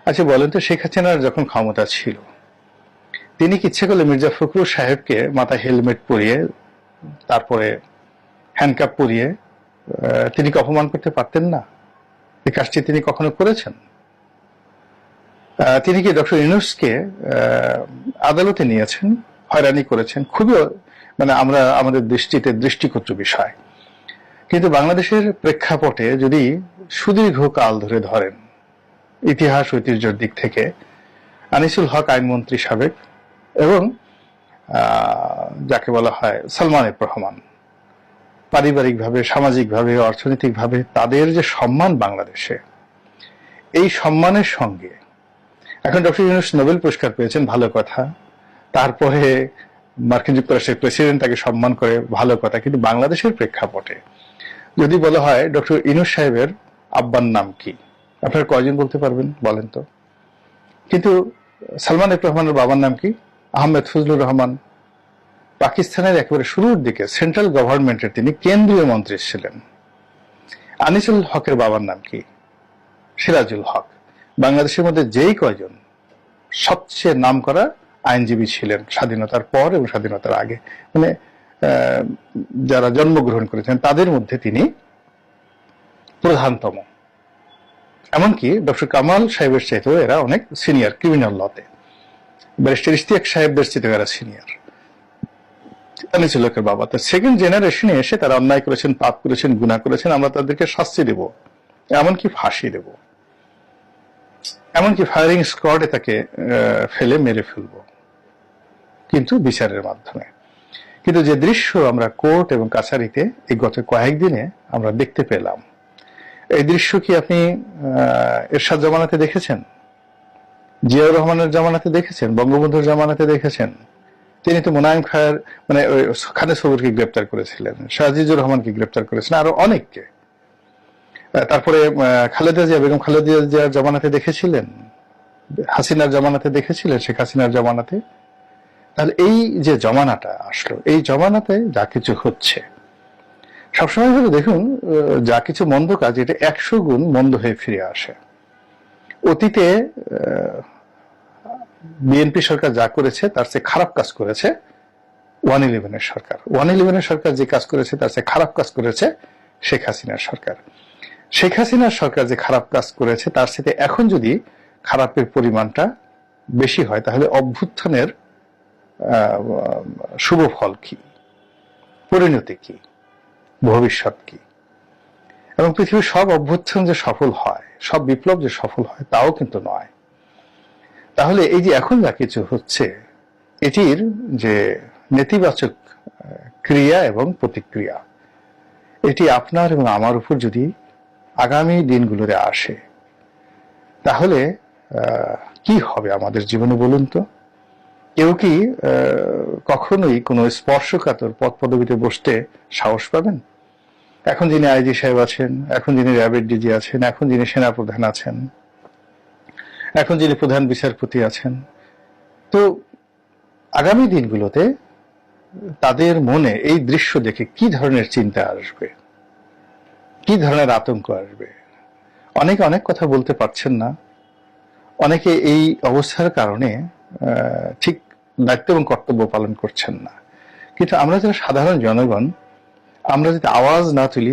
আচ্ছা বলেন তো, শেখ হাসিনার যখন ক্ষমতা ছিল, তিনি কি ইচ্ছে করলে মির্জা ফখরুল সাহেবকে মাথায় হেলমেট পরিয়ে, তারপরে হ্যান্ডকাপ পরিয়ে তিনি কি অপমান করতে পারতেন না? এই কাজটি তিনি কখনো করেছেন? তিনি কি ডক্টর ইউনূসকে আদালতে নিয়েছেন, হয়রানি করেছেন? খুবই মানে আমরা আমাদের দৃষ্টিতে দৃষ্টিকটু বিষয়। কিন্তু বাংলাদেশের প্রেক্ষাপটে যদি সুদীর্ঘ কাল ধরে ধরেন, ইতিহাস ঐতিহ্যের দিক থেকে আনিসুল হক আইনমন্ত্রী সাবেক এবং যাকে বলা হয় সালমান এফ রহমান, পারিবারিকভাবে, সামাজিকভাবে, অর্থনৈতিকভাবে তাদের যে সম্মান বাংলাদেশে, এই সম্মানের সঙ্গে এখন ডক্টর ইউনূস নোবেল পুরস্কার পেয়েছেন, ভালো কথা। তারপরে মার্কিন যুক্তরাষ্ট্রের প্রেসিডেন্ট তাকে সম্মান করে, ভালো কথা। কিন্তু বাংলাদেশের প্রেক্ষাপটে যদি বলা হয় ডক্টর ইউনূস সাহেবের আব্বার নাম কি, আপনারা কয়জন বলতে পারবেন বলেন তো? কিন্তু সালমান এফ রহমানের বাবার নাম কি? আহমেদ ফজলুর রহমান। পাকিস্তানের একেবারে শুরুর দিকে সেন্ট্রাল গভর্নমেন্টের তিনি কেন্দ্রীয় মন্ত্রী ছিলেন। আনিসুল হকের বাবার নাম কি? সিরাজুল হক। বাংলাদেশের মধ্যে যেই কয়জন সবচেয়ে নাম করা আইনজীবী ছিলেন স্বাধীনতার পর এবং স্বাধীনতার আগে, মানে যারা জন্মগ্রহণ করেছেন তাদের মধ্যে তিনি প্রধানতম। এমনকি ডক্টর কামাল সাহেবের চাইতেও এরা অনেক সিনিয়র ক্রিমিনাল লতে। ব্যারিস্টার ইশতিয়াক সাহেবদের চাইতেও এরা সিনিয়র। আনিসুল হকের বাবা। তো সেকেন্ড জেনারেশনে এসে তারা অন্যায় করেছেন, পাপ করেছেন, গুনাহ করেছেন, আমরা তাদেরকে শাস্তি দেব, এমনকি ফাঁসি দেব, এমনকি ফায়ারিং স্কোয়াডে তাকে ফেলে মেরে ফেলব, কিন্তু বিচারের মাধ্যমে। কিন্তু যে দৃশ্য আমরা কোর্ট এবং কাছারিতে এই গত কয়েকদিনে আমরা দেখতে পেলাম, এই দৃশ্য কি আপনি এরশাদ জামানাতে দেখেছেন? জিয়াউর রহমানের জামানাতে দেখেছেন? বঙ্গবন্ধুর জামানাতে দেখেছেন? তিনি তো মোনায়েম খায়ের মানে খানে সবুরকে গ্রেপ্তার করেছিলেন, শাহজিজুর রহমানকে গ্রেপ্তার করেছিলেন, আরো অনেককে। তারপরে খালেদা জিয়া, বেগম খালেদা জিয়ার জামানাতে দেখেছিলেন, হাসিনার জামানাতে দেখেছিলেন, শেখ হাসিনার জামানাতে। তাহলে এই যে জমানাটা আসলো, এই জমানাতে যা কিছু হচ্ছে, সবসময় ভাবে দেখুন, যা কিছু মন্দ কাজ এটা 100 গুণ মন্দ হয়ে ফিরে আসে। অতীতে বিএনপি সরকার যা করেছে তার চেয়ে খারাপ কাজ করেছে 111-এর সরকার। 111-এর সরকার যে কাজ করেছে তার চেয়ে খারাপ কাজ করেছে শেখ হাসিনার সরকার। শেখ হাসিনার সরকার যে খারাপ কাজ করেছে তার সাথে এখন যদি খারাপের পরিমাণটা বেশি হয়, তাহলে অভ্যুত্থানের শুভ ফল কি, পরিণতি কি, ভবিষ্যৎ কি? এবং পৃথিবীর সব অভ্যুত্থান যে সফল হয়, সব বিপ্লব যে সফল হয়, তাও কিন্তু নয়। তাহলে এই যে এখন যা কিছু হচ্ছে, এটির যে নেতিবাচক ক্রিয়া এবং প্রতিক্রিয়া, এটি আপনার এবং আমার উপর যদি আগামী দিনগুলোতে আসে, তাহলে কি হবে আমাদের জীবনে বলুন তো? কেউ কি কখনোই কোনো স্পর্শকাতর পদ পদবিতে বসতে সাহস পাবেন? এখন যিনি আইজি সাহেব আছেন, এখন যিনি র্যাবের ডিজি আছেন, এখন যিনি সেনাপ্রধান আছেন, এখন যিনি প্রধান বিচারপতি আছেন, তো আগামী দিনগুলোতে তাদের মনে এই দৃশ্য দেখে কি ধরনের চিন্তা আসবে, কি ধরনের আতঙ্ক আসবে? অনেকে অনেক কথা বলতে পারছেন না, অনেকে এই অবস্থার কারণে ঠিক দায়িত্ব এবং কর্তব্য পালন করছেন না। কিন্তু আমরা যারা সাধারণ জনগণ, আমরা যদি আওয়াজ না তুলি,